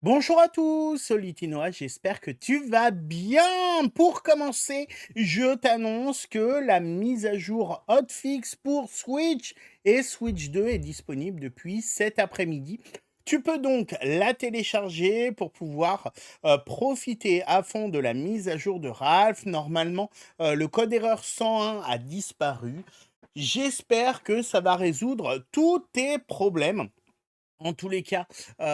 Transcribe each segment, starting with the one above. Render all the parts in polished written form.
Bonjour à tous, Litinoa, j'espère que tu vas bien. Pour commencer, je t'annonce que la mise à jour hotfix pour Switch et Switch 2 est disponible depuis cet après-midi. Tu peux donc la télécharger pour pouvoir profiter à fond de la mise à jour de Ralph. Normalement, le code erreur 101 a disparu. J'espère que ça va résoudre tous tes problèmes. En tous les cas,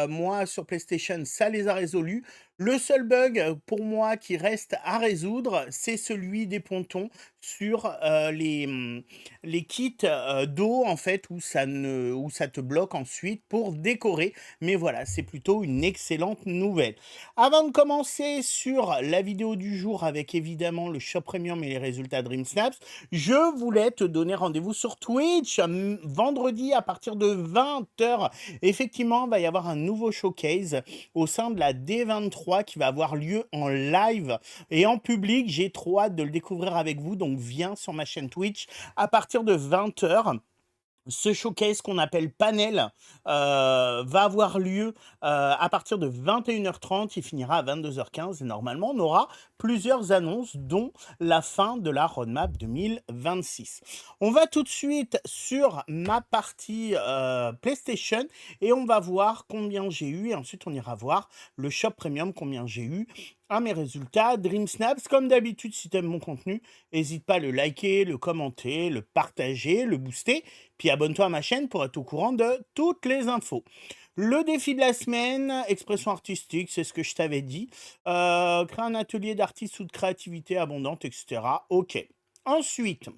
moi sur PlayStation, ça les a résolus. Le seul bug, pour moi qui reste à résoudre, c'est celui des pontons sur, les kits, d'eau en fait où ça te bloque ensuite pour décorer. Mais voilà, c'est plutôt une excellente nouvelle. Avant de commencer sur la vidéo du jour avec évidemment le shop premium et les résultats Dream Snaps, je voulais te donner rendez-vous sur Twitch, vendredi à partir de 20h. Effectivement, il va y avoir un nouveau showcase au sein de la D23 qui va avoir lieu en live et en public. J'ai trop hâte de le découvrir avec vous, donc viens sur ma chaîne Twitch à partir de 20h. Ce showcase qu'on appelle panel va avoir lieu à partir de 21h30, il finira à 22h15 et normalement on aura plusieurs annonces dont la fin de la roadmap 2026. On va tout de suite sur ma partie PlayStation et on va voir combien j'ai eu et ensuite on ira voir le shop premium combien j'ai eu à mes résultats Dream Snaps. Comme d'habitude, si tu aimes mon contenu, n'hésite pas à le liker, le commenter, le partager, le booster. Puis abonne-toi à ma chaîne pour être au courant de toutes les infos. Le défi de la semaine, expression artistique, c'est ce que je t'avais dit. Créer un atelier d'artistes ou de créativité abondante, etc. Ok. Ensuite,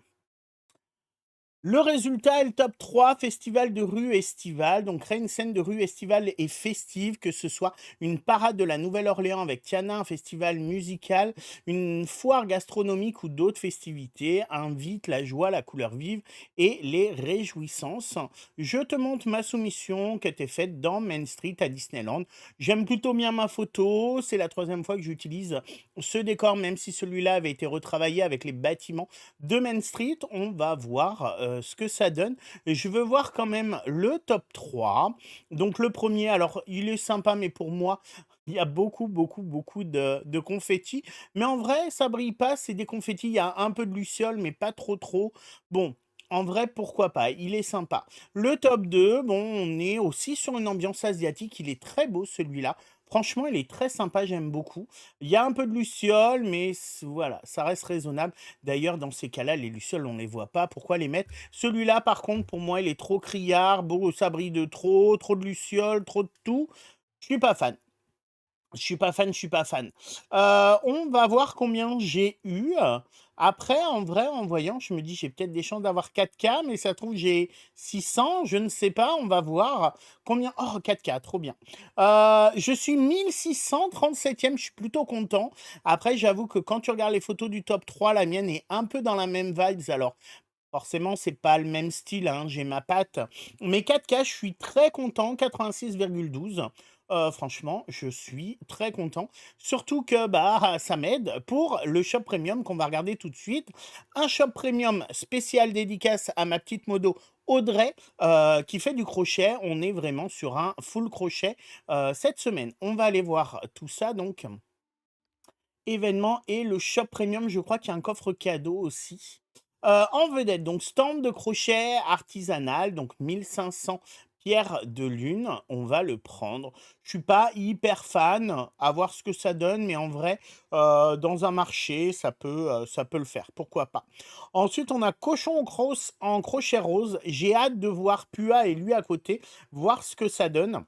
le résultat est le top 3 festival de rue estival. Donc, créer une scène de rue estivale et festive, que ce soit une parade de la Nouvelle-Orléans avec Tiana, un festival musical, une foire gastronomique ou d'autres festivités, invite la joie, la couleur vive et les réjouissances. Je te montre ma soumission qui a été faite dans Main Street à Disneyland. J'aime plutôt bien ma photo. C'est la troisième fois que j'utilise ce décor, même si celui-là avait été retravaillé avec les bâtiments de Main Street. On va voir ce que ça donne. Et je veux voir quand même le top 3. Donc le premier, alors il est sympa, mais pour moi, il y a beaucoup, beaucoup, beaucoup de confettis. Mais en vrai, ça brille pas, c'est des confettis. Il y a un peu de luciole, mais pas trop, trop. Bon. En vrai, pourquoi pas, il est sympa. Le top 2, bon, on est aussi sur une ambiance asiatique, il est très beau celui-là. Franchement, il est très sympa, j'aime beaucoup. Il y a un peu de luciole, mais voilà, ça reste raisonnable. D'ailleurs, dans ces cas-là, les lucioles, on ne les voit pas. Pourquoi les mettre? Celui-là, par contre, pour moi, il est trop criard, beau, ça brille de trop, trop de lucioles, trop de tout. Je suis pas fan. Je suis pas fan, je suis pas fan. On va voir combien j'ai eu. Après, en vrai, en voyant, je me dis: «J'ai peut-être des chances d'avoir 4K, mais ça se trouve, j'ai 600, je ne sais pas, on va voir combien». Oh, 4K, trop bien. Je suis 1637e, je suis plutôt content. Après, j'avoue que quand tu regardes les photos du top 3, la mienne est un peu dans la même vibes. Alors, forcément, c'est pas le même style, hein, j'ai ma patte. Mais 4K, je suis très content, 86,12. Franchement, je suis très content. Surtout que bah, ça m'aide pour le shop premium qu'on va regarder tout de suite. Un shop premium spécial dédicace à ma petite modo Audrey qui fait du crochet. On est vraiment sur un full crochet cette semaine. On va aller voir tout ça donc. Événements et le shop premium, je crois qu'il y a un coffre cadeau aussi. En vedette, donc stand de crochet artisanal, donc 1500 pierres de lune, on va le prendre. Je suis pas hyper fan, à voir ce que ça donne, mais en vrai, dans un marché, ça peut le faire, pourquoi pas. Ensuite, on a cochon en crochet rose. J'ai hâte de voir Pua et lui à côté, voir ce que ça donne.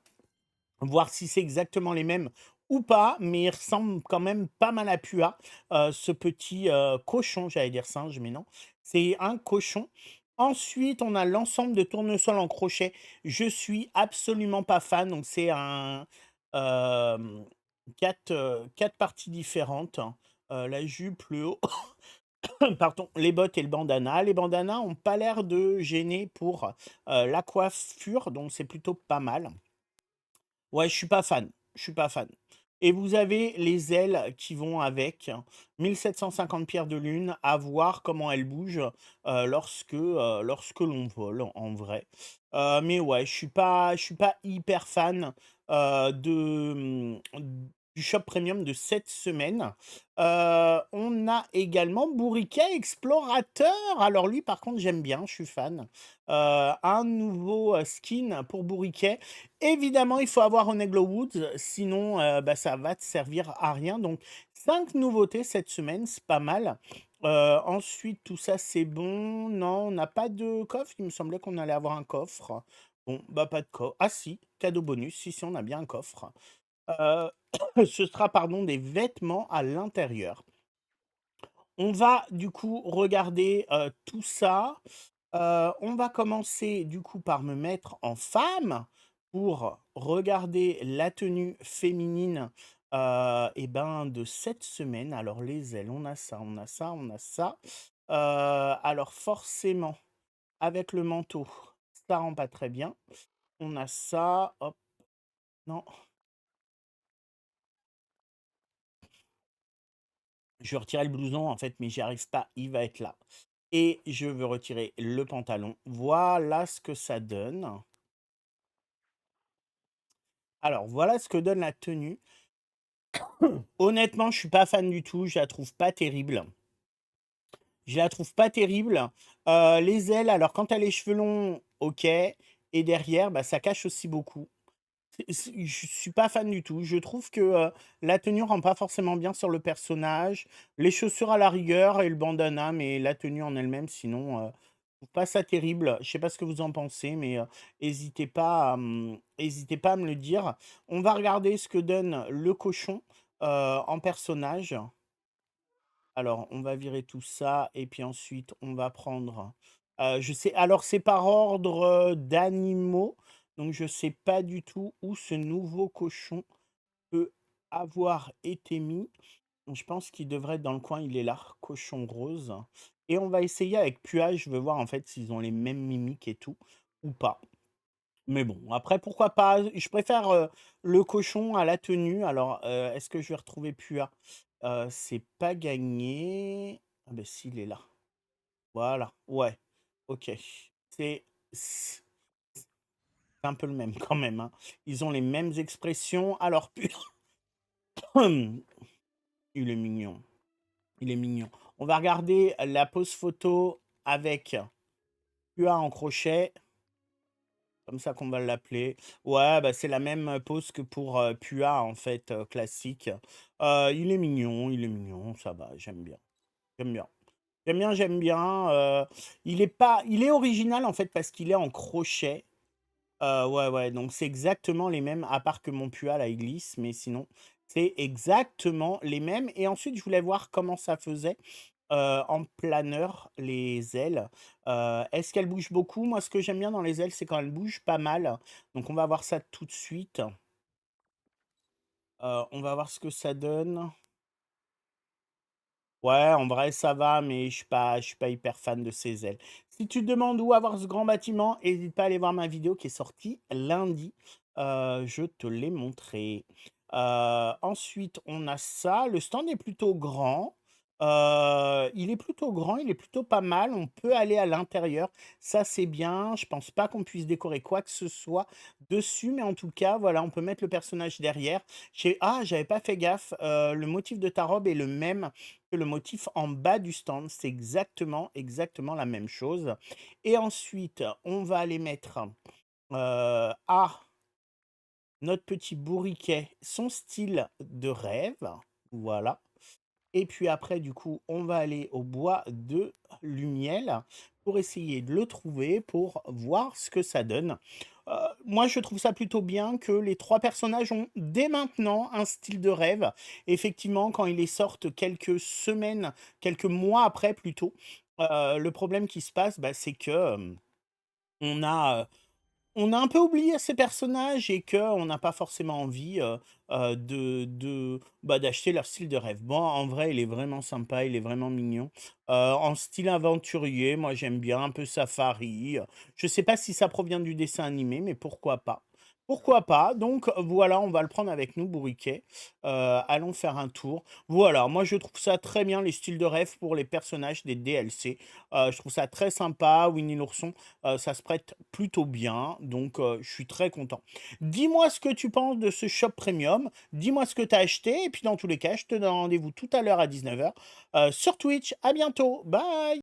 Voir si c'est exactement les mêmes ou pas, mais il ressemble quand même pas mal à Pua, ce petit, cochon, j'allais dire singe, mais non, c'est un cochon. Ensuite, on a l'ensemble de tournesol en crochet. Je suis absolument pas fan, donc c'est un, 4 parties différentes, la jupe, le haut, pardon, les bottes et le bandana. Les bandanas ont pas l'air de gêner pour, la coiffure, donc c'est plutôt pas mal. Ouais, je suis pas fan, je suis pas fan et vous avez les ailes qui vont avec, 1750 pierres de lune, à voir comment elles bougent, lorsque l'on vole en vrai. Mais ouais, je suis pas hyper fan, du shop premium de cette semaine. On a également Bourriquet Explorateur. Alors lui, par contre, j'aime bien, je suis fan. Un nouveau, skin pour Bourriquet. Évidemment, il faut avoir Oneglo Woods, sinon, bah, ça va te servir à rien. Donc 5 nouveautés cette semaine, c'est pas mal. Ensuite, tout ça, c'est bon. Non, on n'a pas de coffre. Il me semblait qu'on allait avoir un coffre. Bon, bah, pas de coffre. Ah si, cadeau bonus. Si, si, on a bien un coffre. Heu, ce sera, pardon, des vêtements à l'intérieur. On va, du coup, regarder, tout ça. On va commencer, du coup, par me mettre en femme pour regarder la tenue féminine, et ben, de cette semaine. Alors les ailes, on a ça, on a ça, on a ça. Alors forcément, avec le manteau, ça rend pas très bien. On a ça, hop, non, je vais retirer le blouson en fait, mais j'y arrive pas, il va être là. Et je veux retirer le pantalon. Voilà ce que ça donne. Alors voilà ce que donne la tenue. Honnêtement, je suis pas fan du tout, je la trouve pas terrible. Je la trouve pas terrible. Les ailes, alors quand tu as les cheveux longs, OK, et derrière, bah, ça cache aussi beaucoup. Je suis pas fan du tout. Je trouve que, la tenue rend pas forcément bien sur le personnage. Les chaussures à la rigueur et le bandana, mais la tenue en elle-même sinon, je trouve pas ça terrible. Je sais pas ce que vous en pensez, mais, hésitez pas à me le dire. On va regarder ce que donne le cochon, en personnage. Alors, on va virer tout ça et puis ensuite on va prendre, je sais alors c'est par ordre, d'animaux, donc je sais pas du tout où ce nouveau cochon peut avoir été mis. Donc je pense qu'il devrait être dans le coin, il est là, cochon rose et on va essayer avec Pua, je veux voir en fait s'ils ont les mêmes mimiques et tout ou pas. Mais bon, après pourquoi pas? Je préfère, le cochon à la tenue. Alors, est-ce que je vais retrouver Pua? C'est pas gagné. Ah ben si, il est là. Voilà, ouais, OK. C'est un peu le même quand même, hein. Ils ont les mêmes expressions. Alors Pua il est mignon, il est mignon. On va regarder la pose photo avec Pua en crochet. Comme ça qu'on va l'appeler. Ouais, bah, c'est la même, pose que pour, Pua en fait, classique. Il est mignon, ça va, j'aime bien, j'aime bien. J'aime bien, j'aime bien, il est original en fait parce qu'il est en crochet. Ouais, ouais, donc c'est exactement les mêmes, à part que mon Pua là, il glisse, mais sinon, c'est exactement les mêmes et ensuite je voulais voir comment ça faisait, en planeur, les ailes. Est-ce qu'elles bougent beaucoup? Moi, ce que j'aime bien dans les ailes, c'est quand elles bougent pas mal. Donc on va voir ça tout de suite. On va voir ce que ça donne. Ouais, en vrai, ça va, mais je suis pas hyper fan de ces ailes. Si tu te demandes où avoir ce grand bâtiment, hésite pas à aller voir ma vidéo qui est sortie lundi. Je te l'ai montré. Ensuite, on a ça. Le stand est plutôt grand. Il est plutôt grand, il est plutôt pas mal. On peut aller à l'intérieur. Ça, c'est bien. Je pense pas qu'on puisse décorer quoi que ce soit dessus, mais en tout cas, voilà, on peut mettre le personnage derrière. Ah, j'avais pas fait gaffe. Le motif de ta robe est le même que le motif en bas du stand. C'est exactement, exactement la même chose. Et ensuite, on va aller mettre à notre petit bourriquet son style de rêve. Voilà. Et puis après, du coup, on va aller au bois de Lumiel pour essayer de le trouver, pour voir ce que ça donne. Moi, je trouve ça plutôt bien que les 3 personnages ont dès maintenant un style de rêve. Effectivement, quand ils les sortent quelques semaines, quelques mois après plutôt, le problème qui se passe, bah, c'est que, on a, on a un peu oublié ces personnages et qu'on n'a pas forcément envie, bah, d'acheter leur style de rêve. Bon, en vrai, il est vraiment sympa, il est vraiment mignon. En style aventurier, moi j'aime bien, un peu safari, je sais pas si ça provient du dessin animé, mais pourquoi pas? Pourquoi pas? Donc voilà, on va le prendre avec nous, Bourriquet. Allons faire un tour. Voilà, moi je trouve ça très bien, les styles de rêve pour les personnages des DLC. Je trouve ça très sympa. Winnie l'ourson, ça se prête plutôt bien, donc je suis très content. Dis-moi ce que tu penses de ce shop premium, dis-moi ce que tu as acheté et puis dans tous les cas, je te donne rendez-vous tout à l'heure à 19h sur Twitch. À bientôt, bye!